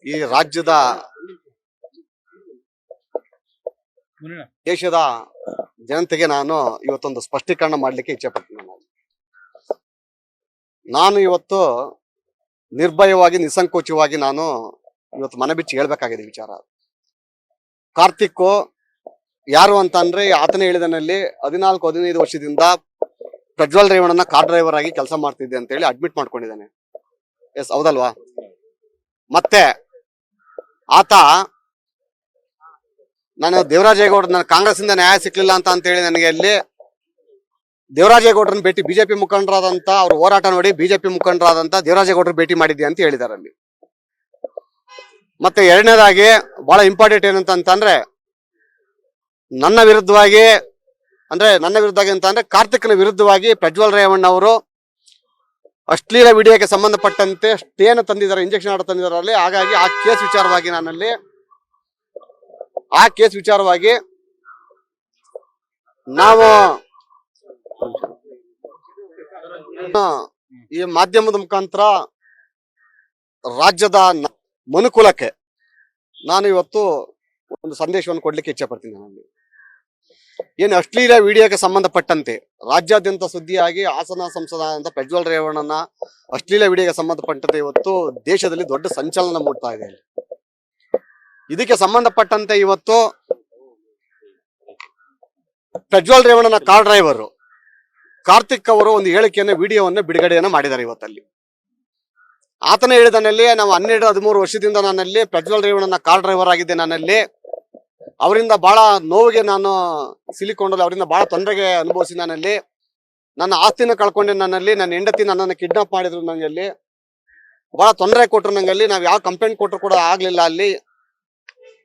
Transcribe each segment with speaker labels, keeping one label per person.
Speaker 1: ಈ ರಾಜ್ಯದ ದೇಶದ ಜನತೆಗೆ ನಾನು ಇವತ್ತೊಂದು ಸ್ಪಷ್ಟೀಕರಣ ಮಾಡಲಿಕ್ಕೆ ಇಚ್ಛೆ ಪಡ್ತೀನಿ. ನಾನು ಇವತ್ತು ನಿರ್ಭಯವಾಗಿ ನಿಸ್ಸಂಕೋಚವಾಗಿ ನಾನು ಇವತ್ತು ಮನೆ ಬಿಚ್ಚಿ ಹೇಳ್ಬೇಕಾಗಿದೆ ವಿಚಾರ. ಕಾರ್ತಿಕ್ ಯಾರು ಅಂತ ಅಂದ್ರೆ ಆತನೇ ಹೇಳಿದನಲ್ಲಿ 14-15 ವರ್ಷದಿಂದ ಪ್ರಜ್ವಲ್ ರೇವಣ್ಣನ ಕಾರ್ ಡ್ರೈವರ್ ಆಗಿ ಕೆಲಸ ಮಾಡ್ತಿದ್ದೆ ಅಂತ ಹೇಳಿ ಅಡ್ಮಿಟ್ ಮಾಡ್ಕೊಂಡಿದ್ದಾನೆ. ಎಸ್, ಹೌದಲ್ವಾ? ಮತ್ತೆ ಆತ ನಾನು ದೇವರಾಜೇಗೌಡ, ನನ್ನ ಕಾಂಗ್ರೆಸ್ ಇಂದ ನ್ಯಾಯ ಸಿಕ್ಲಿಲ್ಲ ಅಂತ ಹೇಳಿ ನನಗೆ ಅಲ್ಲಿ ದೇವರಾಜೇಗೌಡರನ್ನ ಭೇಟಿ, ಬಿಜೆಪಿ ಮುಖಂಡರಾದಂತ ಅವ್ರ ಹೋರಾಟ ನೋಡಿ ಬಿಜೆಪಿ ಮುಖಂಡರಾದಂತ ದೇವರಾಜೇಗೌಡರು ಭೇಟಿ ಮಾಡಿದ್ದೆ ಅಂತ ಹೇಳಿದಾರೆ ಅಲ್ಲಿ. ಮತ್ತೆ ಎರಡನೇದಾಗಿ ಬಹಳ ಇಂಪಾರ್ಟೆಂಟ್ ಏನಂತಂದ್ರೆ ನನ್ನ ವಿರುದ್ಧವಾಗಿ ಅಂತಂದ್ರೆ ಕಾರ್ತಿಕ್ನ ವಿರುದ್ಧವಾಗಿ ಪ್ರಜ್ವಲ್ ರೇವಣ್ಣ ಅವರು ಅಶ್ಲೀಲ ವಿಡಿಯೋಗೆ ಸಂಬಂಧಪಟ್ಟಂತೆ ಸ್ಟೇನ ತಂದಿದ್ದಾರೆ, ಇಂಜೆಕ್ಷನ್ ಆರ್ಡರ್ ತಂದಿದ್ದಾರೆ. ಹಾಗಾಗಿ ಆ ಕೇಸ್ ವಿಚಾರವಾಗಿ ನಾವು ಈ ಮಾಧ್ಯಮದ ಮುಖಾಂತರ ರಾಜ್ಯದ ಮನುಕುಲಕ್ಕೆ ನಾನು ಇವತ್ತು ಒಂದು ಸಂದೇಶವನ್ನು ಕೊಡ್ಲಿಕ್ಕೆ ಇಚ್ಛೆ ಪಡ್ತೀನಿ. ನಾನು ಏನು ಅಶ್ಲೀಲ ವಿಡಿಯೋಗೆ ಸಂಬಂಧಪಟ್ಟಂತೆ ರಾಜ್ಯಾದ್ಯಂತ ಸುದ್ದಿಯಾಗಿ ಹಾಸನ ಸಂಸದ ಪ್ರಜ್ವಲ್ ರೇವಣ್ಣನ ಅಶ್ಲೀಲ ವಿಡಿಯೋಗೆ ಸಂಬಂಧಪಟ್ಟಂತೆ ಇವತ್ತು ದೇಶದಲ್ಲಿ ದೊಡ್ಡ ಸಂಚಲನ ಮೂಡ್ತಾ ಇದೆ. ಇದಕ್ಕೆ ಸಂಬಂಧಪಟ್ಟಂತೆ ಇವತ್ತು ಪ್ರಜ್ವಲ್ ರೇವಣ್ಣನ ಕಾರ್ ಡ್ರೈವರ್ ಕಾರ್ತಿಕ್ ಅವರು ಒಂದು ಹೇಳಿಕೆಯನ್ನು ವಿಡಿಯೋವನ್ನು ಬಿಡುಗಡೆಯನ್ನು ಮಾಡಿದ್ದಾರೆ ಇವತ್ತಲ್ಲಿ. ಆತನೇ ಹೇಳಿದನಲ್ಲಿ ನಾವು 12-13 ವರ್ಷದಿಂದ ನಾನಲ್ಲಿ ಪ್ರಜ್ವಲ್ ರೇವಣ್ಣನ ಕಾರ್ ಡ್ರೈವರ್ ಆಗಿದ್ದೆ. ನಾನಲ್ಲಿ ಅವರಿಂದ ಬಹಳ ನೋವಿಗೆ ನಾನು ಸಿಲಿಕೊಂಡಲ್ಲಿ, ಅವರಿಂದ ಬಹಳ ತೊಂದರೆಗೆ ಅನುಭವಿಸಿ ನಾನಲ್ಲಿ ನನ್ನ ಆಸ್ತಿನ ಕಳ್ಕೊಂಡೆ. ನನ್ನಲ್ಲಿ ನನ್ನ ಹೆಂಡತಿ ನನ್ನನ್ನು ಕಿಡ್ನಾಪ್ ಮಾಡಿದ್ರು, ನಂಗಲ್ಲಿ ಬಹಳ ತೊಂದರೆ ಕೊಟ್ಟರು. ನಂಗಲ್ಲಿ ನಾವು ಯಾವ ಕಂಪ್ಲೇಂಟ್ ಕೊಟ್ಟರು ಕೂಡ ಆಗ್ಲಿಲ್ಲ. ಅಲ್ಲಿ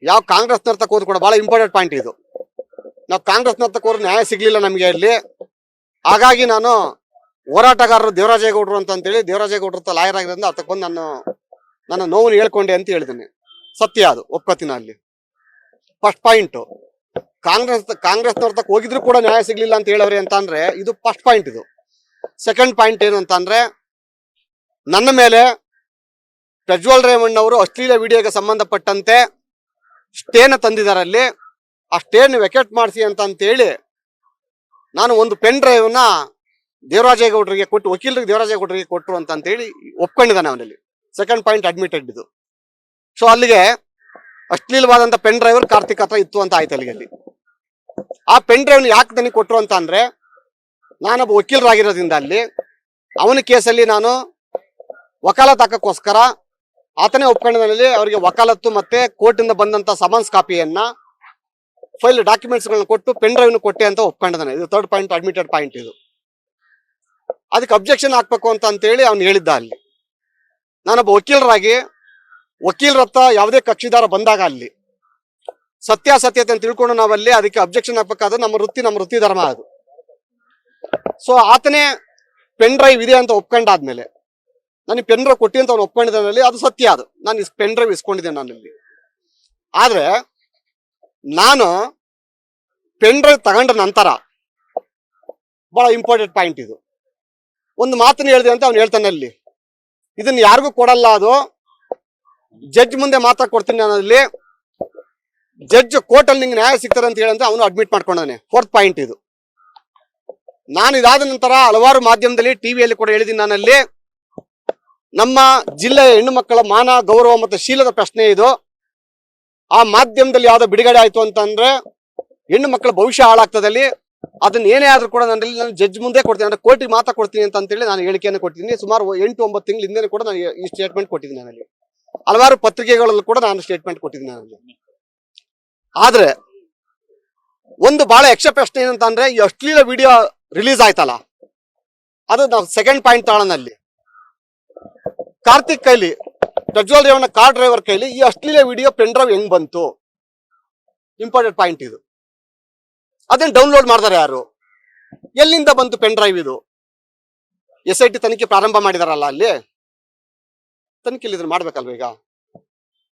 Speaker 1: ಯಾವ ಕಾಂಗ್ರೆಸ್ ನರ್ತಕ್ಕೆ ಹೋದ್ರು ಕೂಡ, ಬಹಳ ಇಂಪಾರ್ಟೆಂಟ್ ಪಾಯಿಂಟ್ ಇದು, ನಾವು ಕಾಂಗ್ರೆಸ್ ನರ್ತಕ್ಕೆ ಹೋದ್ರು ನ್ಯಾಯ ಸಿಗ್ಲಿಲ್ಲ ನಮಗೆ ಅಲ್ಲಿ. ಹಾಗಾಗಿ ನಾನು ಹೋರಾಟಗಾರರು ದೇವರಾಜೇಗೌಡರು ಅಂತೇಳಿ ದೇವರಾಜೇಗೌಡರ ಹತ್ರ ಲಾಯರ್ ಆಗಿರೋದ್ರಿಂದ ಅದಕ್ಕೆ ಬಂದು ನನ್ನ ನೋವನ್ನು ಹೇಳ್ಕೊಂಡೆ ಅಂತ ಹೇಳಿದ್ದೇನೆ. ಸತ್ಯ, ಅದು ಒಪ್ಕೋತೀನಿ. ಅಲ್ಲಿ ಫಸ್ಟ್ ಪಾಯಿಂಟ್, ಕಾಂಗ್ರೆಸ್ ನರ್ತಕ್ಕೆ ಹೋಗಿದ್ರು ಕೂಡ ನ್ಯಾಯ ಸಿಗ್ಲಿಲ್ಲ ಅಂತ ಹೇಳವ್ರಿ ಅಂತ ಅಂದ್ರೆ ಇದು ಫಸ್ಟ್ ಪಾಯಿಂಟ್. ಇದು ಸೆಕೆಂಡ್ ಪಾಯಿಂಟ್ ಏನು ಅಂತ ಅಂದ್ರೆ, ನನ್ನ ಮೇಲೆ ಪ್ರಜ್ವಲ್ ರೇವಣ್ಣ ಅವರು ಅಶ್ಲೀಲ ವಿಡಿಯೋಗೆ ಸಂಬಂಧಪಟ್ಟಂತೆ ಸ್ಟೇನ ತಂದಿದ್ದಾರಲ್ಲಿ. ಆ ಸ್ಟೇನ ವೆಕೆಟ್ ಮಾಡಿಸಿ ಅಂತೇಳಿ ನಾನು ಒಂದು ಪೆನ್ ಡ್ರೈವ್ ನ ದೇವರಾಜೇಗೌಡರಿಗೆ ಕೊಟ್ಟು, ವಕೀಲರಿಗೆ ದೇವರಾಜೇಗೌಡರಿಗೆ ಕೊಟ್ಟರು ಅಂತೇಳಿ ಒಪ್ಕೊಂಡಿದ್ದಾನೆ ಅವನಲ್ಲಿ. ಸೆಕೆಂಡ್ ಪಾಯಿಂಟ್ ಅಡ್ಮಿಟೆಡ್ ಇದು. ಸೊ ಅಲ್ಲಿಗೆ ಅಶ್ಲೀಲವಾದಂತ ಪೆನ್ ಡ್ರೈವರ್ ಕಾರ್ತಿಕ್ ಹತ್ರ ಇತ್ತು ಅಂತ ಆಯ್ತು ಅಲ್ಲಿಗೆ. ಆ ಪೆನ್ ಡ್ರೈವ್ ಯಾಕೆ ನನಗೆ ಕೊಟ್ಟರು ಅಂತ ಅಂದ್ರೆ, ನಾನೊಬ್ಬ ವಕೀಲರಾಗಿರೋದ್ರಿಂದ ಅಲ್ಲಿ ಅವನ ಕೇಸಲ್ಲಿ ನಾನು ವಕಾಲತ್ ಹಾಕಕ್ಕೋಸ್ಕರ ಆತನೇ ಒಪ್ಕೊಂಡಿದ್ದಾನಲ್ಲಿ. ಅವರಿಗೆ ವಕಾಲತ್ತು ಮತ್ತೆ ಕೋರ್ಟ್ ಇಂದ ಬಂದಂತ ಸಮನ್ಸ್ ಕಾಪಿಯನ್ನ, ಫೈಲ್ ಡಾಕ್ಯುಮೆಂಟ್ಸ್ ಗಳನ್ನ ಕೊಟ್ಟು ಪೆನ್ ಡ್ರೈವ್ ಕೊಟ್ಟೆ ಅಂತ ಒಪ್ಕೊಂಡಿದ್ದಾನೆ. ಇದು ಥರ್ಡ್ ಪಾಯಿಂಟ್, ಅಡ್ಮಿಟೆಡ್ ಪಾಯಿಂಟ್ ಇದು. ಅದಕ್ಕೆ ಅಬ್ಜೆಕ್ಷನ್ ಹಾಕ್ಬೇಕು ಅಂತೇಳಿ ಅವ್ನು ಹೇಳಿದ್ದ ಅಲ್ಲಿ. ನಾನೊಬ್ಬ ವಕೀಲರ ಹತ್ರ ಯಾವುದೇ ಕಕ್ಷಿದಾರ ಬಂದಾಗ ಅಲ್ಲಿ ಸತ್ಯಾಸತ್ಯತೆ ಅಂತ ತಿಳ್ಕೊಂಡು ನಾವಲ್ಲಿ ಅದಕ್ಕೆ ಅಬ್ಜೆಕ್ಷನ್ ಹಾಕ್ಬೇಕಾದ್ರೆ ನಮ್ಮ ವೃತ್ತಿ ಧರ್ಮ ಅದು. ಸೊ ಆತನೇ ಪೆನ್ ಡ್ರೈವ್ ಇದೆ ಅಂತ ಒಪ್ಕೊಂಡಾದ್ಮೇಲೆ ನನಗೆ ಪೆನ್ ಡ್ರೈವ್ ಕೊಟ್ಟಿ ಅಂತ ಅವ್ನು ಒಪ್ಕೊಂಡಿದ್ದಾನಲ್ಲಿ, ಅದು ಸತ್ಯ. ಅದು ನಾನು ಪೆನ್ ಡ್ರೈವ್ ಇಸ್ಕೊಂಡಿದ್ದೇನೆ ನಾನಲ್ಲಿ. ಆದ್ರೆ ನಾನು ಪೆನ್ ಡ್ರೈವ್ ತಗೊಂಡ ನಂತರ ಬಹಳ ಇಂಪಾರ್ಟೆಂಟ್ ಪಾಯಿಂಟ್ ಇದು, ಒಂದು ಮಾತನ್ನು ಹೇಳಿದೆ ಅಂತ ಅವ್ನು ಹೇಳ್ತಾನೆ ಅಲ್ಲಿ, ಇದನ್ನ ಯಾರಿಗೂ ಕೊಡಲ್ಲ, ಅದು ಜಡ್ಜ್ ಮುಂದೆ ಮಾತ್ರ ಕೊಡ್ತೀನಿ ನಾನಲ್ಲಿ, ಜಡ್ಜ್ ಕೋರ್ಟ್ ಅಲ್ಲಿ ನಿಂಗೆ ನ್ಯಾಯ ಸಿಗ್ತಾರೆ ಅಂತ ಹೇಳಂತ ಅವನು ಅಡ್ಮಿಟ್ ಮಾಡ್ಕೊಂಡಾನೆ. ಫೋರ್ತ್ ಪಾಯಿಂಟ್ ಇದು. ನಾನು ಇದಾದ ನಂತರ ಹಲವಾರು ಮಾಧ್ಯಮದಲ್ಲಿ, ಟಿವಿಯಲ್ಲಿ ಕೂಡ ಹೇಳಿದ್ದೀನಿ ನಾನಲ್ಲಿ, ನಮ್ಮ ಜಿಲ್ಲೆಯ ಹೆಣ್ಣು ಮಕ್ಕಳ ಮಾನ, ಗೌರವ ಮತ್ತು ಶೀಲದ ಪ್ರಶ್ನೆ ಇದು. ಆ ಮಾಧ್ಯಮದಲ್ಲಿ ಯಾವ್ದೋ ಬಿಡುಗಡೆ ಆಯ್ತು ಅಂತಂದ್ರೆ ಹೆಣ್ಣು ಮಕ್ಕಳ ಭವಿಷ್ಯ ಹಾಳಾಗ್ತದಲ್ಲಿ. ಅದನ್ನ ಏನೇ ಆದ್ರೂ ಕೂಡ ನಾನು ಜಡ್ಜ್ ಮುಂದೆ ಕೊಡ್ತೀನಿ, ಅಂದ್ರೆ ಕೋರ್ಟಿಗೆ ಮಾತ್ರ ಕೊಡ್ತೀನಿ ಅಂತೇಳಿ ನಾನು ಹೇಳಿಕೆಯನ್ನು ಕೊಟ್ಟಿದ್ದೀನಿ. ಸುಮಾರು 8-9 ತಿಂಗಳ ಹಿಂದೆ ಕೂಡ ನಾನು ಈ ಸ್ಟೇಟ್ಮೆಂಟ್ ಕೊಟ್ಟಿದ್ದೀನಿ. ನಾನಲ್ಲಿ ಹಲವಾರು ಪತ್ರಿಕೆಗಳಲ್ಲೂ ಕೂಡ ನಾನು ಸ್ಟೇಟ್ಮೆಂಟ್ ಕೊಟ್ಟಿದ್ದೀನಿ ನಾನಲ್ಲಿ. ಆದ್ರೆ ಒಂದು ಬಹಳ ಯಕ್ಷ ಪ್ರಶ್ನೆ ಏನಂತಂದ್ರೆ, ಈ ಅಶ್ಲೀಲ ವಿಡಿಯೋ ರಿಲೀಸ್ ಆಯ್ತಲ್ಲ, ಅದು ನಾವು ಸೆಕೆಂಡ್ ಪಾಯಿಂಟ್ ತಾಳನಲ್ಲಿ ಕಾರ್ತಿಕ್ ಕೈಲಿ, ಪ್ರಜ್ವಲ್ ರೇವಣ್ಣ ಕಾರ್ ಡ್ರೈವರ್ ಕೈಲಿ ಈ ಅಶ್ಲೀಲ ವಿಡಿಯೋ ಪೆನ್ ಡ್ರೈವ್ ಹೆಂಗ್ ಬಂತು? ಇಂಪಾರ್ಟೆಂಟ್ ಪಾಯಿಂಟ್ ಇದು. ಅದನ್ನ ಡೌನ್ಲೋಡ್ ಮಾಡ್ತಾರೆ ಯಾರು? ಎಲ್ಲಿಂದ ಬಂತು ಪೆನ್ ಡ್ರೈವ್ ಇದು? SIT ತನಿಖೆ ಪ್ರಾರಂಭ ಮಾಡಿದಾರಲ್ಲ, ಅಲ್ಲಿ ತನಿಖೆಯಲ್ಲಿ ಇದನ್ನ ಮಾಡ್ಬೇಕಲ್ವ ಈಗ.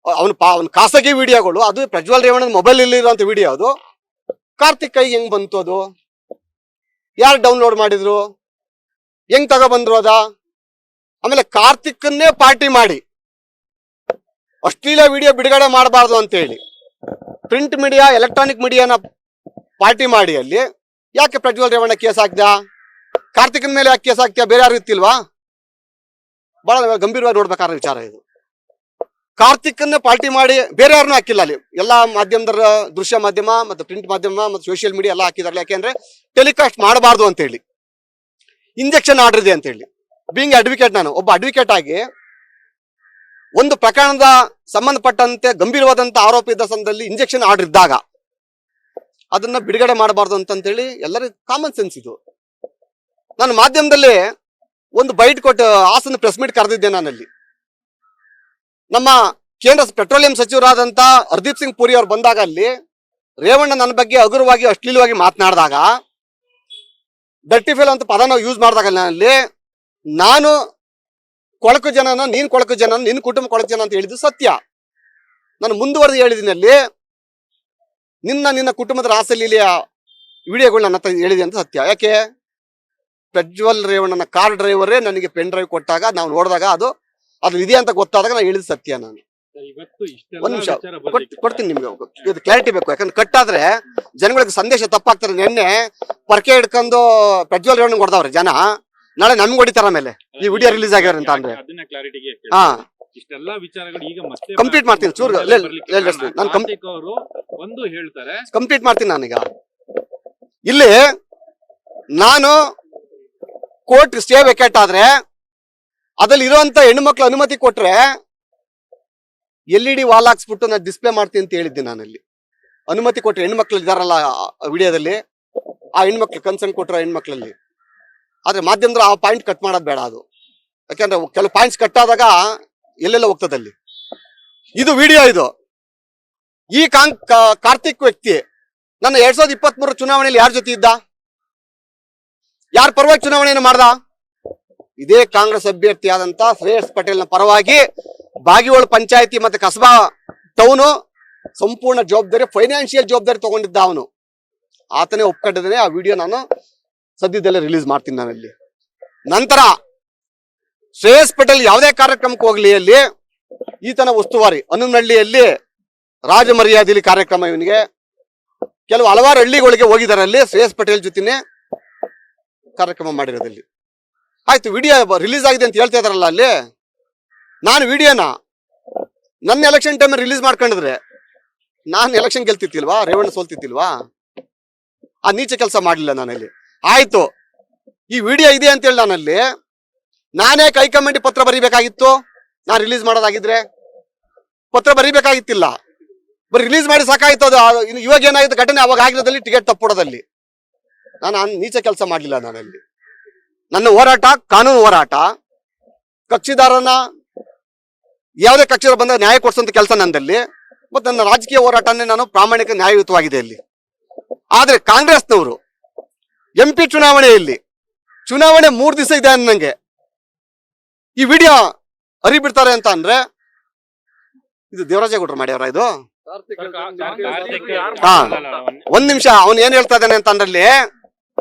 Speaker 1: ಅವನ ಖಾಸಗಿ ವಿಡಿಯೋಗಳು, ಅದು ಪ್ರಜ್ವಲ್ ರೇವಣ್ಣನ ಮೊಬೈಲ್ ಅಲ್ಲಿ ಇರುವಂತ ವಿಡಿಯೋ, ಅದು ಕಾರ್ತಿಕ್ ಕೈಗೆ ಹೆಂಗ್ ಬಂತು? ಅದು ಯಾರು ಡೌನ್ಲೋಡ್ ಮಾಡಿದ್ರು? ಹೆಂಗ್ ತಗೊಬಂದ್ರು ಅದ? ಆಮೇಲೆ ಕಾರ್ತಿಕ್ನೇ ಪಾರ್ಟಿ ಮಾಡಿ ಅಶ್ಲೀಲ ವಿಡಿಯೋ ಬಿಡುಗಡೆ ಮಾಡಬಾರ್ದು ಅಂತ ಹೇಳಿ ಪ್ರಿಂಟ್ ಮೀಡಿಯಾ ಎಲೆಕ್ಟ್ರಾನಿಕ್ ಮೀಡಿಯಾನ ಪಾರ್ಟಿ ಮಾಡಿ ಅಲ್ಲಿ ಯಾಕೆ ಪ್ರಜ್ವಲ್ ರೇವಣ್ಣ ಕೇಸ್ ಹಾಕ್ದ? ಕಾರ್ತಿಕನ ಮೇಲೆ ಯಾಕೆ ಕೇಸ್ ಹಾಕ್ತೀಯ? ಬೇರೆ ಯಾರು ಇತ್ತಿಲ್ವಾ? ಬಹಳ ಗಂಭೀರವಾಗಿ ನೋಡ್ಬೇಕಾದ ವಿಚಾರ ಇದು. ಕಾರ್ತಿಕನ್ನ ಪಾರ್ಟಿ ಮಾಡಿ ಬೇರೆ ಯಾರನ್ನೂ ಹಾಕಿಲ್ಲ ಅಲ್ಲಿ. ಎಲ್ಲಾ ಮಾಧ್ಯಮದ ದೃಶ್ಯ ಮಾಧ್ಯಮ ಮತ್ತು ಪ್ರಿಂಟ್ ಮಾಧ್ಯಮ ಮತ್ತು ಸೋಷಿಯಲ್ ಮೀಡಿಯಾ ಎಲ್ಲ ಹಾಕಿದಾರಲ್ಲ. ಯಾಕೆಂದ್ರೆ ಟೆಲಿಕಾಸ್ಟ್ ಮಾಡಬಾರ್ದು ಅಂತ ಹೇಳಿ, ಇಂಜೆಕ್ಷನ್ ಆರ್ಡರ್ ಇದೆ ಅಂತ ಹೇಳಿ. ಬೀಂಗ್ ಅಡ್ವೊಕೇಟ್, ನಾನು ಒಬ್ಬ ಅಡ್ವೊಕೇಟ್ ಆಗಿ ಒಂದು ಪ್ರಕರಣದ ಸಂಬಂಧಪಟ್ಟಂತೆ ಗಂಭೀರವಾದಂತ ಆರೋಪ ಇದ್ದ ಸಂದರ್ಭದಲ್ಲಿ ಇಂಜೆಕ್ಷನ್ ಆರ್ಡರ್ ಇದ್ದಾಗ ಅದನ್ನ ಬಿಡುಗಡೆ ಮಾಡಬಾರ್ದು ಅಂತೇಳಿ ಎಲ್ಲರಿಗೂ ಕಾಮನ್ ಸೆನ್ಸ್ ಇದು. ನಾನು ಮಾಧ್ಯಮದಲ್ಲಿ ಒಂದು ಬೈಟ್ ಕೊಟ್ಟು ಹಾಸನ ಪ್ರೆಸ್ ಮೀಟ್ ಕರೆದಿದ್ದೆ. ನಾನಲ್ಲಿ ನಮ್ಮ ಕೇಂದ್ರ ಪೆಟ್ರೋಲಿಯಂ ಸಚಿವರಾದಂತ ಹರ್ದೀಪ್ ಸಿಂಗ್ ಪುರಿ ಅವರು ಬಂದಾಗ ಅಲ್ಲಿ ರೇವಣ್ಣ ನನ್ನ ಬಗ್ಗೆ ಹಗುರವಾಗಿ ಅಶ್ಲೀಲವಾಗಿ ಮಾತನಾಡಿದಾಗ, ಡರ್ಟಿ ಫೇಲ್ ಅಂತ ಪದನ ಯೂಸ್ ಮಾಡಿದಾಗ ಅಲ್ಲಿ ನಾನು ಕೊಳಕು ಜನನ, ನೀನ್ ಕೊಳಕು ಜನ, ನಿನ್ ಕುಟುಂಬ ಕೊಳಕು ಜನ ಅಂತ ಹೇಳಿದ್ದು ಸತ್ಯ. ನಾನು ಮುಂದುವರೆದು ಹೇಳಿದ್ದೀನಿ ಅಲ್ಲಿ, ನಿನ್ನ ಕುಟುಂಬದ ರಾಸಲೀಲೆಯ ವಿಡಿಯೋಗಳು ನನ್ನ ಹತ್ರ ಹೇಳಿದೆ ಅಂತ ಸತ್ಯ. ಯಾಕೆ? ಪ್ರಜ್ವಲ್ ರೇವಣ್ಣನ ಕಾರ್ ಡ್ರೈವರೇ ನನಗೆ ಪೆನ್ ಡ್ರೈವ್ ಕೊಟ್ಟಾಗ ನಾವು ನೋಡಿದಾಗ ಅದು ಇದೆ ಅಂತ ಗೊತ್ತಾದಾಗ ನಾನು ಹೇಳಿದ ಸತ್ಯ. ನಾನು ಒಂದ್ ನಿಮಿಷ ಕೊಡ್ತೀನಿ ನಿಮ್ಗೆ, ಇದು ಕ್ಲಾರಿಟಿ ಬೇಕು. ಯಾಕಂದ್ರೆ ಕಟ್ಟಾದ್ರೆ ಜನಗಳಿಗೆ ಸಂದೇಶ ತಪ್ಪಾಗ್ತಾರೆ. ನಿನ್ನೆ ಪರ್ಕೆ ಹಿಡ್ಕೊಂಡು ಪ್ರಜ್ವಲ್ ರೇವಣ್ಣ ಹೊಡೆದವ್ರೆ ಜನ, ನಾಳೆ ನಮ್ಗೆ ಹೊಡಿತಾರ ಮೇಲೆ ಈ ವಿಡಿಯೋ ರಿಲೀಸ್ ಆಗ್ಯಾರ ಅಂತ ಅಂದ್ರೆ. ಹಾ,
Speaker 2: ಇಷ್ಟೆಲ್ಲ ವಿಚಾರಗಳು ಈಗ ಮತ್ತೆ
Speaker 1: ಕಂಪ್ಲೀಟ್ ಮಾಡ್ತೀನಿ ಚೂರು. ನಾನು
Speaker 2: ಒಂದು ಹೇಳ್ತಾರೆ,
Speaker 1: ಕಂಪ್ಲೀಟ್ ಮಾಡ್ತೀನಿ ನಾನೀಗ. ಇಲ್ಲಿ ನಾನು ಕೋರ್ಟ್ ಸ್ಟೇ ವೆಕೇಟ್ ಆದ್ರೆ ಅದ್ರಲ್ಲಿ ಇರುವಂತ ಹೆಣ್ಣು ಮಕ್ಳು ಅನುಮತಿ ಕೊಟ್ರೆ LED ವಾಲ್ ಹಾಕ್ಸ್ಬಿಟ್ಟು ನಾನು ಡಿಸ್ಪ್ಲೇ ಮಾಡ್ತೀನಿ ಅಂತ ಹೇಳಿದ್ದೆ. ನಾನಲ್ಲಿ ಅನುಮತಿ ಕೊಟ್ರೆ ಹೆಣ್ಮಕ್ಳು ಇದಾರಲ್ಲ ವಿಡಿಯೋದಲ್ಲಿ, ಆ ಹೆಣ್ಮಕ್ಳು ಕನ್ಸರ್ನ್ ಕೊಟ್ರ ಹೆಣ್ಮಕ್ಳಲ್ಲಿ. ಆದ್ರೆ ಮಾಧ್ಯಮದ ಆ ಪಾಯಿಂಟ್ ಕಟ್ ಮಾಡೋದು ಬೇಡ. ಅದು ಯಾಕಂದ್ರೆ ಕೆಲವು ಪಾಯಿಂಟ್ಸ್ ಕಟ್ ಆದಾಗ ಎಲ್ಲೆಲ್ಲ ಹೋಗ್ತದಲ್ಲಿ. ಇದು ವಿಡಿಯೋ. ಇದು ಈ ಕಾರ್ತಿಕ್ ವ್ಯಕ್ತಿ ನನ್ನ 2023 ಚುನಾವಣೆಯಲ್ಲಿ ಯಾರ ಜೊತೆ ಇದ್ದ? ಯಾರ ಪರವಾಗಿ ಚುನಾವಣೆಯನ್ನು ಮಾಡ್ದ? ಇದೇ ಕಾಂಗ್ರೆಸ್ ಅಭ್ಯರ್ಥಿ ಆದಂತ ಶ್ರೇಯಸ್ ಪಟೇಲ್ನ ಪರವಾಗಿ ಬಾಗಿಯೋಳು ಪಂಚಾಯತಿ ಮತ್ತೆ ಕಸಬಾ ಟೌನು ಸಂಪೂರ್ಣ ಜವಾಬ್ದಾರಿ, ಫೈನಾನ್ಷಿಯಲ್ ಜವಾಬ್ದಾರಿ ತಗೊಂಡಿದ್ದ ಅವನು. ಆತನೇ ಒಪ್ಕೊಂಡಿದ್ದಾನೆ. ಆ ವಿಡಿಯೋ ನಾನು ಸದ್ಯದಲ್ಲೇ ರಿಲೀಸ್ ಮಾಡ್ತೀನಿ ನಾನಲ್ಲಿ. ನಂತರ ಶ್ರೇಯಸ್ ಪಟೇಲ್ ಯಾವುದೇ ಕಾರ್ಯಕ್ರಮಕ್ಕೆ ಹೋಗ್ಲಿ ಅಲ್ಲಿ ಈತನ ಉಸ್ತುವಾರಿ. ಹನುಮನಹಳ್ಳಿಯಲ್ಲಿ ರಾಜ ಮರ್ಯಾದೆಯಲ್ಲಿ ಕಾರ್ಯಕ್ರಮ, ಇವನಿಗೆ ಕೆಲವು ಹಲವಾರು ಹಳ್ಳಿಗಳಿಗೆ ಹೋಗಿದ್ದಾರೆ. ಅಲ್ಲಿ ಶ್ರೇಯಸ್ ಪಟೇಲ್ ಜೊತೆನೆ ಕಾರ್ಯಕ್ರಮ ಮಾಡಿರೋದಲ್ಲಿ. ಆಯ್ತು, ವಿಡಿಯೋ ರಿಲೀಸ್ ಆಗಿದೆ ಅಂತ ಹೇಳ್ತಾ ಇದಾರಲ್ಲ ಅಲ್ಲಿ. ನಾನು ವಿಡಿಯೋನ ನನ್ನ ಎಲೆಕ್ಷನ್ ಟೈಮ್ ರಿಲೀಸ್ ಮಾಡ್ಕೊಂಡಿದ್ರೆ ನಾನು ಎಲೆಕ್ಷನ್ ಗೆಲ್ತಿತ್ತಿಲ್ವಾ? ರೇವಣ್ಣ ಸೋಲ್ತಿತ್ತಿಲ್ವಾ? ಆ ನೀಚ ಕೆಲಸ ಮಾಡಲಿಲ್ಲ ನಾನಲ್ಲಿ. ಆಯ್ತು, ಈ ವಿಡಿಯೋ ಇದೆ ಅಂತ ಹೇಳಿ ನಾನಲ್ಲಿ ನಾನೇ ಹೈಕಮಾಂಡ್ ಪತ್ರ ಬರೀಬೇಕಾಗಿತ್ತು. ನಾನು ರಿಲೀಸ್ ಮಾಡೋದಾಗಿದ್ರೆ ಪತ್ರ ಬರೀಬೇಕಾಗಿತ್ತಿಲ್ಲ, ಬರೀ ರಿಲೀಸ್ ಮಾಡಿ ಸಾಕಾಯ್ತು. ಅದು ಇವಾಗ ಏನಾಗಿತ್ತು ಘಟನೆ ಅವಾಗ ಆಗಿರೋದಲ್ಲಿ ಟಿಕೆಟ್ ತಪ್ಪೊಡೋದಲ್ಲಿ ನಾನು ನೀಚ ಕೆಲಸ ಮಾಡಲಿಲ್ಲ. ನಾನಲ್ಲಿ ನನ್ನ ಹೋರಾಟ ಕಾನೂನು ಹೋರಾಟ, ಕಕ್ಷಿದಾರನ ಯಾವುದೇ ಕಕ್ಷಿದಾರ ಬಂದಾಗ ನ್ಯಾಯ ಕೊಡಿಸುವಂತ ಕೆಲಸ ನಂದಲ್ಲಿ, ಮತ್ತೆ ನನ್ನ ರಾಜಕೀಯ ಹೋರಾಟನೇ ನಾನು ಪ್ರಾಮಾಣಿಕ ನ್ಯಾಯಯುತವಾಗಿದೆ ಇಲ್ಲಿ. ಆದ್ರೆ ಕಾಂಗ್ರೆಸ್ನವರು MP ಚುನಾವಣೆಯಲ್ಲಿ ಚುನಾವಣೆ 3 ದಿವಸ ಇದೆ ಅನ್ನಂಗೆ ಈ ವಿಡಿಯೋ ಹರಿಬಿಡ್ತಾರೆ ಅಂತ ಅಂದ್ರೆ ಇದು ದೇವರಾಜೇಗೌಡರು ಮಾಡ್ಯಾರ? ಇದು ಒಂದ್ ನಿಮಿಷ, ಅವ್ನು ಏನ್ ಹೇಳ್ತಾ ಇದ್ದಾನೆ ಅಂತ ಅಂದ್ರಲ್ಲಿ,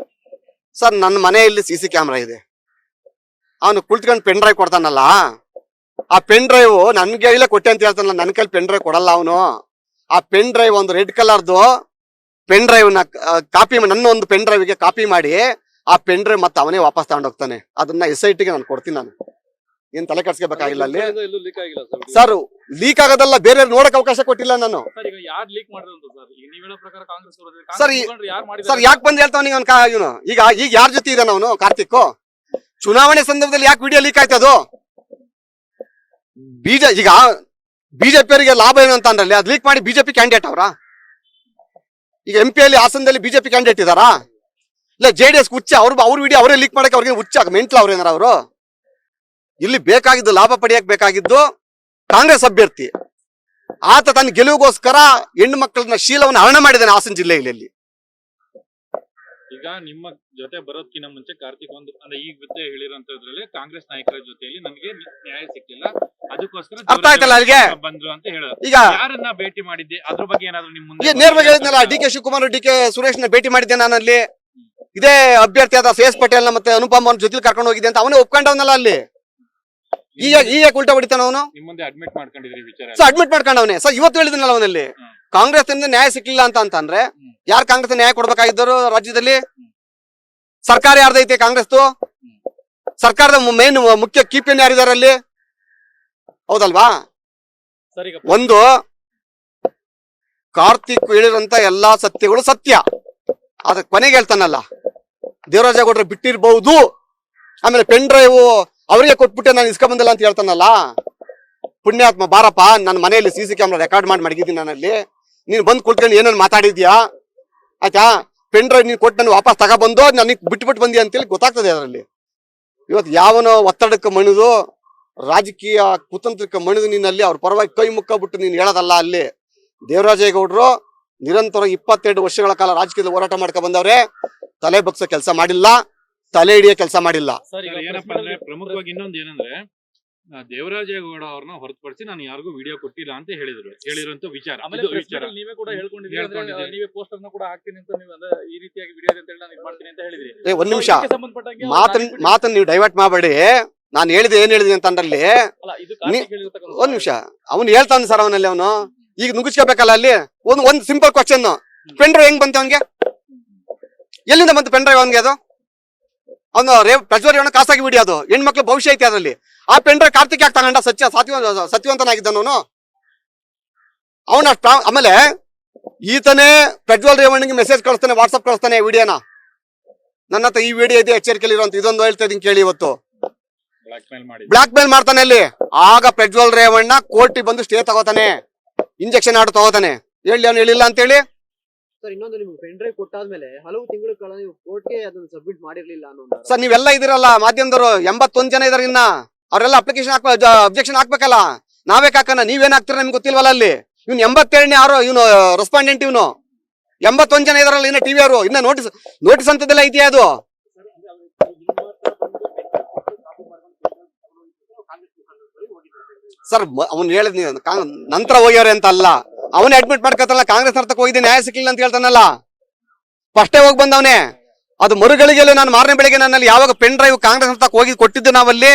Speaker 1: ಸರ್ ನನ್ನ ಮನೆಯಲ್ಲಿ CC ಕ್ಯಾಮ್ರಾ ಇದೆ, ಅವನು ಕುಳಿತ್ಕೊಂಡು ಪೆನ್ ಡ್ರೈವ್ ಕೊಡ್ತಾನಲ್ಲ, ಆ ಪೆನ್ ಡ್ರೈವ್ ನನ್ಗೆ ಇಲ್ಲ ಕೊಟ್ಟೆ ಅಂತ ಹೇಳ್ತಾನಲ್ಲ, ನನ್ ಕೈಲಿ ಪೆನ್ ಡ್ರೈವ್ ಕೊಡಲ್ಲ ಅವನು. ಆ ಪೆನ್ ಡ್ರೈವ್ ಒಂದು ರೆಡ್ ಕಲರ್ದು ಪೆನ್ ಡ್ರೈವ್ ನ ಕಾಪಿ, ನನ್ನ ಒಂದು ಪೆನ್ ಡ್ರೈವ್ ಗೆ ಕಾಪಿ ಮಾಡಿ ಆ ಪೆನ್ ಡ್ರೈವ್ ಮತ್ತೆ ಅವನೇ ವಾಪಸ್ ತಗೊಂಡು ಹೋಗ್ತಾನೆ. ಅದನ್ನ SIT ಗೆ ನಾನು ಕೊಡ್ತೀನಿ. ನಾನು ಏನ್ ತಲೆ ಕೆಡ್ಸ್ಕೋಬೇಕಾಗಿಲ್ಲ ಅಲ್ಲಿ ಸರ್. ಲೀಕ್ ಆಗೋದಲ್ಲ, ಬೇರೆ ನೋಡಕ್ ಅವಕಾಶ ಕೊಟ್ಟಿಲ್ಲ ನಾನು. ಸರ್ ಯಾಕೆ ಬಂದ್ ಹೇಳ್ತಾವ ಇವನು? ಈಗ ಯಾರ ಜೊತೆ ಇದ್ದಾನ ಅವನು ಕಾರ್ತಿಕ್? ಚುನಾವಣೆ ಸಂದರ್ಭದಲ್ಲಿ ಯಾಕೆ ವಿಡಿಯೋ ಲೀಕ್ ಆಯ್ತು? ಅದು ಈಗ ಬಿಜೆಪಿ ಅವರಿಗೆ ಲಾಭ ಏನು ಅಂತ ಅಂದ್ರಲ್ಲಿ ಅದು ಲೀಕ್ ಮಾಡಿ ಬಿಜೆಪಿ ಕ್ಯಾಂಡಿಡೇಟ್ ಅವರ? ಈಗ MP ಅಲ್ಲಿ ಹಾಸನದಲ್ಲಿ ಬಿಜೆಪಿ ಕ್ಯಾಂಡಿಡೇಟ್ ಇದಾರಾ? ಇಲ್ಲ JDS ಹುಚ್ಚ? ಅವ್ರ ವಿಡಿಯೋ ಅವರೇ ಲೀಕ್ ಮಾಡಕ್ಕೆ ಅವ್ರಿಗೆ ಹುಚ್ಚ ಮೆಂಟ್ಲ ಅವ್ರೇನಾರ ಅವರು? ಇಲ್ಲಿ ಬೇಕಾಗಿದ್ದು ಲಾಭ ಪಡೆಯಕ್ ಬೇಕಾಗಿದ್ದು ಕಾಂಗ್ರೆಸ್ ಅಭ್ಯರ್ಥಿ. ಆತ ತನ್ನ ಗೆಲುವಿಗೋಸ್ಕರ ಹೆಣ್ಣು ಮಕ್ಕಳನ್ನ ಶೀಲವನ್ನು ಹರಣ ಮಾಡಿದ್ದಾನೆ ಹಾಸನ ಜಿಲ್ಲೆಯಲ್ಲಿ.
Speaker 2: ಈಗ ನಿಮ್ಮ ಜೊತೆ ಬರೋದಕ್ಕಿಂತ ಮುಂಚೆ ಕಾರ್ತಿಕ್ ಒಂದು ಅಂದ್ರೆ ಈಗ ಗೊತ್ತೇ ಹೇಳಿರೋಂತದ್ರಲ್ಲಿ ಕಾಂಗ್ರೆಸ್ ನಾಯಕರ ಜೊತೆಯಲ್ಲಿ ನನಗೆ ನ್ಯಾಯ ಸಿಕ್ಕಿಲ್ಲ, ಅದಕ್ಕೋಸ್ಕರ
Speaker 1: ಅರ್ಥ ಆಯ್ತಲ್ಲ ಅಲ್ಲಿಗೆ
Speaker 2: ಬಂದ್ರು ಅಂತ ಹೇಳೋದು.
Speaker 1: ಈಗ
Speaker 2: ಯಾರನ್ನ ಭೇಟಿ ಮಾಡಿದ್ದೆ ಅದ್ರ ಬಗ್ಗೆ ಏನಾದ್ರು ನಿಮ್ ಮುಂದೆ
Speaker 1: ನೇರವಾಗಿ ಹೇಳಿದ್ನಲ್ಲ, DK ಶಿವಕುಮಾರ್ DK ಸುರೇಶ್ ನ ಭೇಟಿ ಮಾಡಿದ್ದೆ ನಾನಲ್ಲಿ. ಇದೇ ಅಭ್ಯರ್ಥಿ ಆದ ಶ್ರೇಯಸ್ ಪಟೇಲ್ ಮತ್ತೆ ಅನುಪಮ್ ಅವ್ರ ಜೊತೆ ಕರ್ಕೊಂಡು ಹೋಗಿದ್ದೆ ಅಂತ ಅವನೇ ಒಪ್ಕೊಂಡವನಲ್ಲ ಅಲ್ಲಿ. ಈಗ ಉಲ್ಟಾ ಹೊಡಿತಾನ ಅವನು.
Speaker 2: ನಿಮ್ ಮುಂದೆ ಅಡ್ಮಿಟ್ ಮಾಡ್ಕೊಂಡಿದ್ರಿ ವಿಚಾರ.
Speaker 1: So admit ಮಾಡ್ಕೊಂಡವನೇ. ಸೊ ಇವತ್ತು ಹೇಳಿದ್ನಲ್ಲ ಅವನಲ್ಲಿ ಕಾಂಗ್ರೆಸ್ ಇಂದ ನ್ಯಾಯ ಸಿಕ್ಲಿಲ್ಲ ಅಂತಂದ್ರೆ ಯಾರು ಕಾಂಗ್ರೆಸ್ ನ್ಯಾಯ ಕೊಡ್ಬೇಕಾಗಿದ್ದರು ರಾಜ್ಯದಲ್ಲಿ? ಸರ್ಕಾರ ಯಾರ್ದೈತೆ ಕಾಂಗ್ರೆಸ್ದು? ಸರ್ಕಾರದ ಮೇನ್ ಮುಖ್ಯ ಕೀಪಿಯನ್ ಯಾರಿದಾರೆ ಅಲ್ಲಿ? ಹೌದಲ್ವಾ?
Speaker 2: ಸರಿ,
Speaker 1: ಒಂದು ಕಾರ್ತಿಕ್ ಹೇಳಿರಂತ ಎಲ್ಲಾ ಸತ್ಯಗಳು ಸತ್ಯ. ಅದ ಕೊನೆಗೆ ಹೇಳ್ತಾನಲ್ಲ, ದೇವರಾಜೇಗೌಡರು ಬಿಟ್ಟಿರ್ಬಹುದು, ಆಮೇಲೆ ಪೆನ್ ಡ್ರೈವ್ ಅವರಿಗೆ ಕೊಟ್ಬಿಟ್ಟೆ ನಾನು ಇಸ್ಕೊಂಡ್ ಬಂದಿಲ್ಲ ಅಂತ ಹೇಳ್ತಾನಲ್ಲ. ಪುಣ್ಯಾತ್ಮ, ಬಾರಪ್ಪ, ನನ್ನ ಮನೆಯಲ್ಲಿ CC ಕ್ಯಾಮ್ರಾ ರೆಕಾರ್ಡ್ ಮಾಡಿ ಮಡಗಿದ್ದೀನಿ ನಾನಲ್ಲಿ. ನೀನ್ ಬಂದ್ ಕುಳ್ಕೊಂಡು ಏನೇನು ಮಾತಾಡಿದ್ಯಾ, ಆಯ್ತಾ? ಪೆನ್ ಡ್ರೈವ್ ನೀನ್ ಕೊಟ್ಟು ನಾನು ವಾಪಸ್ ತಗೊಬಂದು ನನಗೆ ಬಿಟ್ಬಿಟ್ಟು ಬಂದಿ ಅಂತೇಳಿ ಗೊತ್ತಾಗ್ತದೆ ಅದರಲ್ಲಿ. ಇವತ್ತು ಯಾವನೋ ಒತ್ತಡಕ್ಕೆ ಮಣಿದು, ರಾಜಕೀಯ ಕುತಂತ್ರಕ್ಕೆ ಮಣಿದು ನೀನಲ್ಲಿ ಅವ್ರ ಪರವಾಗಿ ಕೈ ಮುಕ್ಕಬಿಟ್ಟು ನೀನ್ ಹೇಳೋದಲ್ಲ. ಅಲ್ಲಿ ದೇವರಾಜೇಗೌಡರು ನಿರಂತರ 22 ವರ್ಷಗಳ ಕಾಲ ರಾಜಕೀಯದ ಹೋರಾಟ ಮಾಡ್ಕೊ ಬಂದವ್ರೆ. ತಲೆ ಬಗ್ಸೋ ಕೆಲಸ ಮಾಡಿಲ್ಲ, ತಲೆ ಹಿಡಿಯೋ ಕೆಲಸ ಮಾಡಿಲ್ಲ.
Speaker 2: ಏನಪ್ಪಾ ಅಂದ್ರೆ ಪ್ರಮುಖವಾಗಿ ಇನ್ನೊಂದು ಏನಂದ್ರೆ, ದೇವರಾಜೇಗೌಡ ಅವ್ರನ್ನ ಹೊರತುಪಡಿಸಿ ನಾನು ಯಾರಿಗೂ ವಿಡಿಯೋ ಕೊಟ್ಟಿಲ್ಲ ಅಂತ ಹೇಳಿರುವಂತ ವಿಚಾರ.
Speaker 3: ನೀವೇ ಕೂಡ ಹೇಳ್ಕೊಂಡಿದ್ದೀರಿ, ನೀವೇ ಪೋಸ್ಟರ್ ಕೂಡ ಹಾಕ್ತೀನಿ ಅಂತ, ನೀವು ಅಂದ್ರೆ ಈ ರೀತಿಯಾಗಿ ವಿಡಿಯೋ ಅಂತ ಹೇಳಿ ನಾನು ಮಾಡ್ತೀನಿ ಅಂತ ಹೇಳಿದ್ರಿ.
Speaker 1: ಒಂದ್ ನಿಮಿಷ ಮಾತನ್ನ ನೀವು ಡೈವರ್ಟ್ ಮಾಡಬೇಡಿ. ನಾನು ಹೇಳಿದೆ ಏನ್ ಹೇಳಿದೀನಿ ಅಂತಂದ್ರಲ್ಲಿ ಒಂದ್ ನಿಮಿಷ. ಅವ್ನು ಹೇಳ್ತಾನೆ ಸರ್, ಅವನಲ್ಲಿ ಅವನು ಈಗ ನುಗ್ಗಿಸ್ಕೋಬೇಕಲ್ಲ. ಅಲ್ಲಿ ಒಂದ್ ಸಿಂಪಲ್ ಕ್ವಶನ್, ಪೆನ್ ಡ್ರೈವ್ ಹೆಂಗ್ ಬಂತು ಅವನ್ಗೆ? ಎಲ್ಲಿಂದ ಬಂತು ಪೆನ್ ಡ್ರೈವ್ ಅವನ್ಗೆ? ಅದು ಅವನು ಪ್ರಜ್ವಲ್ ಖಾಸಗಿ ವಿಡಿಯೋ, ಅದು ಹೆಣ್ಮಕ್ಳು ಭವಿಷ್ಯ ಐತಿ ಅದರಲ್ಲಿ. ಆ ಪೆನ್ ಡ್ರೈವ್ ಕಾರ್ತಿಕ್ ಯಾಕೆ ತಗೊಂಡ? ಸತ್ಯವಂತನಾಗಿದ್ದಾನು ಅವನ. ಆಮೇಲೆ ಈತನೇ ಪ್ರಜ್ವಲ್ ರೇವಣ್ಣಗೆ ಮೆಸೇಜ್ ಕಳಿಸ್ತಾನೆ, ವಾಟ್ಸ್ಆಪ್ ಕಳಿಸ್ತಾನೆ ವಿಡಿಯೋನ. ನನ್ನ ಹತ್ರ ಈ ವಿಡಿಯೋ ಇದೆ, ಎಚ್ಚರಿಕೆಯಲ್ಲಿ ಇರುವಂತ ಇದೊಂದು ಹೇಳ್ತಾ ಇದೀನಿ ಕೇಳಿ. ಇವತ್ತು ಬ್ಲಾಕ್ ಮೇಲ್ ಮಾಡ್ತಾನೆ ಅಲ್ಲಿ. ಆಗ ಪ್ರಜ್ವಲ್ ರೇವಣ್ಣ ಕೋರ್ಟಿಗೆ ಬಂದು ಸ್ಟೇ ತಗೋತಾನೆ, ಇಂಜೆಕ್ಷನ್ ಆರ್ಡರ್ ತಗೋತಾನೆ. ಹೇಳಿ ಅವ್ನು ಹೇಳಿಲ್ಲ ಅಂತೇಳಿ.
Speaker 4: ಸರ್, ಇನ್ನೊಂದು, ನಿಮ್ಗೆ ಪೆನ್ ಡ್ರೈವ್ ಕೊಟ್ಟಾದ್ಮೇಲೆ ಹಲವು ತಿಂಗಳ ಕಾಲ ನೀವು ಕೋರ್ಟ್ಗೆ ಅದನ್ನು ಸಬ್ಮಿಟ್ ಮಾಡಿರ್ಲಿಲ್ಲ ಅನ್ನೋ.
Speaker 1: ಸರ್, ನೀವೆಲ್ಲ ಇದಿರಲ್ಲ ಮಾಧ್ಯಮದವರು, 81 ಜನ ಇದಾರೆ. ಇನ್ನ ಅವರೆಲ್ಲ ಅಪ್ಲಿಕೇಶನ್ ಅಬ್ಜೆಕ್ಷನ್ ಹಾಕ್ಬೇಕಲ್ಲ. ನಾವೇ ಹಾಕೋಣ, ನೀವೇನ್ ಹಾಕ್ತೀರ ನಿಮ್ಗೆ ಗೊತ್ತಿಲ್ವಲ್ಲ. ಅಲ್ಲಿ ಇವ್ನು 87ನೇ ಯಾರೋ ಇವನು ರೆಸ್ಪಾಂಡೆಂಟ್, ಇವನು 81 ಜನ ಇದಾರಲ್ಲ ಇನ್ನ ಟಿವಿ ಅವರು. ಇನ್ನ ನೋಟಿಸ್ ಅಂತದೆಲ್ಲ ಇದೆಯಾ ಅದು? ಸರ್, ಅವ್ನು ಹೇಳಿದ್ ನಂತರ ಹೋಗ್ಯವ್ರೆ ಅಂತ ಅಲ್ಲ, ಅವನೇ ಅಡ್ಮಿಟ್ ಮಾಡ್ಕೊತಾನಲ್ಲ. ಕಾಂಗ್ರೆಸ್ ನರ್ತಕ್ಕೆ ಹೋಗಿದ್ದೆ, ನ್ಯಾಯ ಸಿಕ್ಕಿಲ್ಲ ಅಂತ ಹೇಳ್ತಾನಲ್ಲ. ಫಸ್ಟೇ ಹೋಗಿ ಬಂದವನೇ. ಅದು ಮರುಗಳಿಗೆ ನಾನು ಮಾರನೇ ಬೆಳಿಗ್ಗೆ ನನ್ನಲ್ಲಿ ಯಾವಾಗ ಪೆನ್ ಡ್ರೈವ್ ಕಾಂಗ್ರೆಸ್ ನರ್ತಕ್ಕೆ ಹೋಗಿ ಕೊಟ್ಟಿದ್ದು ನಾವಲ್ಲಿ,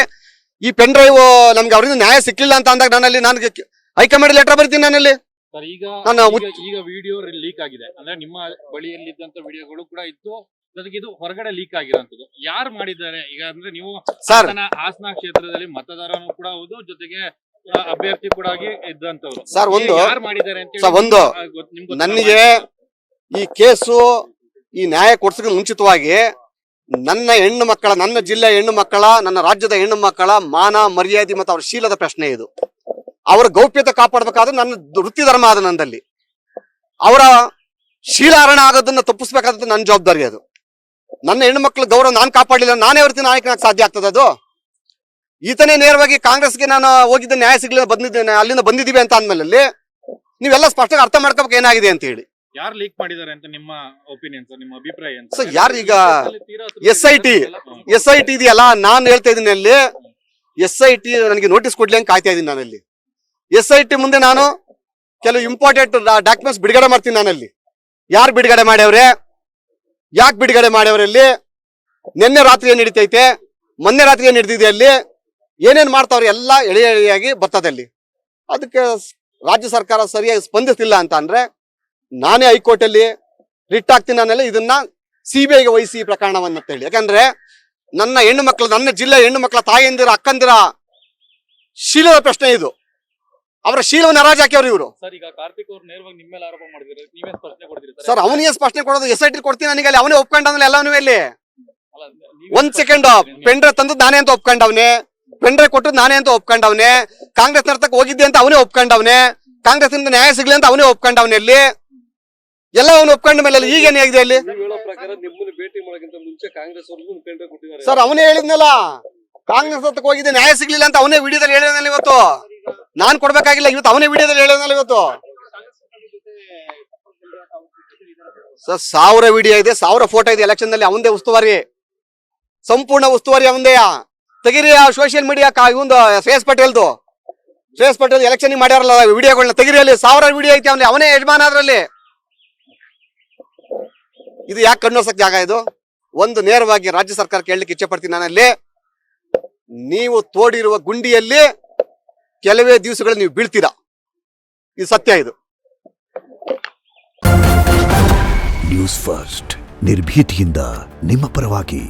Speaker 1: ಈ ಪೆನ್ ಡ್ರೈವ್ ನಮ್ಗೆ ಅವರಿಂದ ನ್ಯಾಯ ಸಿಕ್ಕಿಲ್ಲ ಅಂತ ಅಂದಾಗ ನನ್ನಲ್ಲಿ ನಾನು ಹೈಕಮಾಂಡ್ ಲೆಟರ್ ಬರ್ತೀನಿ ನಾನಲ್ಲಿ.
Speaker 2: ಈಗ ವಿಡಿಯೋ ಲೀಕ್ ಆಗಿದೆ ಅಂದ್ರೆ ನಿಮ್ಮ ಬಳಿಯಲ್ಲಿದ್ದಂತ ವಿಡಿಯೋಗಳು ಕೂಡ ಇತ್ತು, ಜೊತೆಗೆ ಇದು ಹೊರಗಡೆ ಲೀಕ್ ಆಗಿರೋಂಥದ್ದು. ಯಾರು ಮಾಡಿದ್ದಾರೆ ಈಗ ಅಂದ್ರೆ, ನೀವು ಹಾಸನ ಕ್ಷೇತ್ರದಲ್ಲಿ ಮತದಾರನು ಕೂಡ ಹೌದು, ಜೊತೆಗೆ ಅಭ್ಯರ್ಥಿ ಕೂಡ ಆಗಿ ಇದ್ದಂತವ್ರು.
Speaker 1: ಸರ್,
Speaker 2: ಯಾರು ಮಾಡಿದ್ದಾರೆ ಅಂತ
Speaker 1: ಒಂದು ನನಗೆ ಈ ಕೇಸು ಈ ನ್ಯಾಯ ಕೊಡ್ಸಕ್ಕೆ ಮುಂಚಿತವಾಗಿ ನನ್ನ ಹೆಣ್ಣು ಮಕ್ಕಳ, ನನ್ನ ಜಿಲ್ಲೆಯ ಹೆಣ್ಣು ಮಕ್ಕಳ, ನನ್ನ ರಾಜ್ಯದ ಹೆಣ್ಣು ಮಕ್ಕಳ ಮಾನ ಮರ್ಯಾದೆ ಮತ್ತು ಅವರ ಶೀಲದ ಪ್ರಶ್ನೆ ಇದು. ಅವರ ಗೌಪ್ಯತೆ ಕಾಪಾಡಬೇಕಾದ್ರೆ ನನ್ನ ವೃತ್ತಿ ಧರ್ಮ ಆದ ನನ್ನಲ್ಲಿ. ಅವರ ಶೀಲಾರಣ ಆಗೋದನ್ನ ತಪ್ಪಿಸ್ಬೇಕಾದ ನನ್ನ ಜವಾಬ್ದಾರಿ ಅದು. ನನ್ನ ಹೆಣ್ಣು ಮಕ್ಕಳ ಗೌರವ ನಾನು ಕಾಪಾಡಲಿಲ್ಲ, ನಾನೇ ಅವತ್ತಿನ ನಾಯಕನಾಗ ಸಾಧ್ಯ ಆಗ್ತದೆ ಅದು? ಈತನೇ ನೇರವಾಗಿ ಕಾಂಗ್ರೆಸ್ಗೆ ನಾನು ಹೋಗಿದ್ದ ನ್ಯಾಯ ಸಿಗ್ಲಿಲ್ಲ, ಬಂದಿದ್ದೇನೆ, ಅಲ್ಲಿಂದ ಬಂದಿದ್ದೀವಿ ಅಂತ ಅಂದ್ಮೇಲೆ ಅಲ್ಲಿ ನೀವೆಲ್ಲ ಸ್ಪಷ್ಟವಾಗಿ ಅರ್ಥ ಮಾಡ್ಕೋಬೇಕು ಏನಾಗಿದೆ ಅಂತ ಹೇಳಿ.
Speaker 2: ಯಾರು ಲೀಕ್ ಮಾಡಿದ್ದಾರೆ ಅಂತ ನಿಮ್ಮ ಒಪಿನಿಯನ್, ನಿಮ್ಮ ಅಭಿಪ್ರಾಯ ಅಂತ?
Speaker 1: ಸರ್, ಯಾರು ಈಗ ಎಸ್ ಐ ಟಿ ಇದೆಯಲ್ಲ, ನಾನು ಹೇಳ್ತಾ ಇದ್ದೀನಿ ಅಲ್ಲಿ SIT ನನಗೆ ನೋಟಿಸ್ ಕೊಡ್ಲಿ ಅಂತ ಕಾಯ್ತಾ ಇದ್ದೀನಿ. ನಾನಲ್ಲಿ SIT ಮುಂದೆ ನಾನು ಕೆಲವು ಇಂಪಾರ್ಟೆಂಟ್ ಡಾಕ್ಯುಮೆಂಟ್ಸ್ ಬಿಡುಗಡೆ ಮಾಡ್ತೀನಿ. ನಾನಲ್ಲಿ ಯಾರು ಬಿಡುಗಡೆ ಮಾಡ್ಯವ್ರೆ, ಯಾಕೆ ಬಿಡುಗಡೆ ಮಾಡ್ಯವ್ರೆ, ಅಲ್ಲಿ ನಿನ್ನೆ ರಾತ್ರಿ ಏನ್ ನಡೀತೈತೆ, ಮೊನ್ನೆ ರಾತ್ರಿ ಏನ್ ನಡೀತಿದೆ, ಅಲ್ಲಿ ಏನೇನ್ ಮಾಡ್ತಾವ್ರೆ ಎಲ್ಲ ಎಳೆ ಎಳೆಯಾಗಿ ಬರ್ತದೆ ಅಲ್ಲಿ. ಅದಕ್ಕೆ ರಾಜ್ಯ ಸರ್ಕಾರ ಸರಿಯಾಗಿ ಸ್ಪಂದಿಸ್ತಿಲ್ಲ ಅಂತ ಅಂದ್ರೆ ನಾನೇ ಹೈಕೋರ್ಟ್ ಅಲ್ಲಿ ರಿಟ್ ಆಗ್ತೀನಿ. ನಾನೆಲ್ಲ ಇದನ್ನ CBIಗೆ ವಹಿಸಿ ಈ ಪ್ರಕರಣವನ್ನ ಅಂತ ಹೇಳಿ. ಯಾಕಂದ್ರೆ ನನ್ನ ಹೆಣ್ಣು ಮಕ್ಕಳು, ನನ್ನ ಜಿಲ್ಲೆ ಹೆಣ್ಣು ಮಕ್ಕಳ ತಾಯಿಯಂದಿರ, ಅಕ್ಕಂದಿರ ಶೀಲದ ಪ್ರಶ್ನೆ ಇದು. ಅವರ ಶೀಲವನ್ನು ಹರಾಜು ಹಾಕ್ಯವ್ರು ಇವರು.
Speaker 3: ಸರ್, ಈಗ ಕಾರ್ತಿಕ್ ಅವರು ನೇರವಾಗಿ ನಿಮ್ಮ ಮೇಲೆ ಆರೋಪ ಮಾಡಿದ್ರೆ ನೀವೇ ಸ್ಪಷ್ಟನೆ ಕೊಡ್ತೀರಿ
Speaker 1: ಸರ್? ಅವನಿಗೆ ಸ್ಪಷ್ಟನೆ ಕೊಡೋದು SIT ಕೊಡ್ತೀನಿ ನನಗೆ. ಅಲ್ಲಿ ಅವನೇ ಒಪ್ಕೊಂಡವನೇ ಎಲ್ಲವೂ. ಇಲ್ಲಿ ಒಂದ್ ಸೆಕೆಂಡ್, ಪೆನ್ ಡ್ರೈವ್ ತಂದದ್ ನಾನೇ ಅಂತ ಒಪ್ಕೊಂಡವನೇ, ಪೆನ್ ಡ್ರೈವ್ ಕೊಟ್ಟದ್ ನಾನೇ ಅಂತ ಒಪ್ಕೊಂಡವನೇ, ಕಾಂಗ್ರೆಸ್ ನರ್ತಕ್ಕೆ ಹೋಗಿದ್ದೆ ಅಂತ ಅವನೇ ಒಪ್ಕೊಂಡವನೇ, ಕಾಂಗ್ರೆಸ್ ಇಂದ ನ್ಯಾಯ ಸಿಗ್ಲಿ ಅಂತ ಅವನೇ ಒಪ್ಕೊಂಡವನೇ. ಅಲ್ಲಿ ಎಲ್ಲ ಅವನು ಒಪ್ಕೊಂಡ ಮೇಲೆ ಈಗೇನ್ ಆಗಿದೆ ಅಲ್ಲಿ? ಸರ್, ಅವನೇ ಹೇಳಿದ್ನಲ್ಲ, ಕಾಂಗ್ರೆಸ್ ಹತ್ತಕ್ಕೆ ಹೋಗಿದ್ದೆ, ನ್ಯಾಯ ಸಿಗ್ಲಿಲ್ಲ ಅಂತ ಅವನೇ ವಿಡಿಯೋದಲ್ಲಿ ಹೇಳಿದ್ನಲ್ಲ ಇವತ್ತು. ನಾನ್ ಕೊಡ್ಬೇಕಾಗಿಲ್ಲ, ಇವತ್ತು ಅವನೇ ವಿಡಿಯೋದಲ್ಲಿ ಹೇಳಿದ್ನಲ್ಲ ಇವತ್ತು. ಸರ್, 1000 ವಿಡಿಯೋ ಇದೆ, 1000 ಫೋಟೋ ಇದೆ. ಎಲೆಕ್ಷನ್ ನಲ್ಲಿ ಅವಂದೇ ಉಸ್ತುವಾರಿ, ಸಂಪೂರ್ಣ ಉಸ್ತುವಾರಿ ಅವಂದೇ. ತೆಗಿರಿ ಆ ಸೋಷಿಯಲ್ ಮೀಡಿಯಾ ಇವಂದು ಶ್ರೇಯಸ್ ಪಟೇಲ್ ಎಲೆಕ್ಷನ್ ಮಾಡ್ಯಾರಲ್ಲ ವಿಡಿಯೋಗಳನ್ನ ತೆಗಿರಿ. ಅಲ್ಲಿ 1000 ವಿಡಿಯೋ ಐತಿ, ಅವನೇ ಯಜಮಾನ ಅದ್ರಲ್ಲಿ. ಇದು ಯಾಕೆ ಕಣ್ಣೋಸಕ್ ಜಾಗ ಇದು? ಒಂದು ನೇರವಾಗಿ ರಾಜ್ಯ ಸರ್ಕಾರ ಕೇಳಲಿಕ್ಕೆ ಇಚ್ಛೆ ಪಡ್ತೀನಿ. ನಾನಲ್ಲಿ ನೀವು ತೋಡಿರುವ ಗುಂಡಿಯಲ್ಲಿ ಕೆಲವೇ ದಿವಸಗಳು ನೀವು ಬೀಳ್ತೀರಾ. ಇದು ಸತ್ಯ. ಇದು
Speaker 5: ನ್ಯೂಸ್ ಫಸ್ಟ್ ನಿರ್ಭೀತಿಯಿಂದ ನಿಮ್ಮ ಪರವಾಗಿ.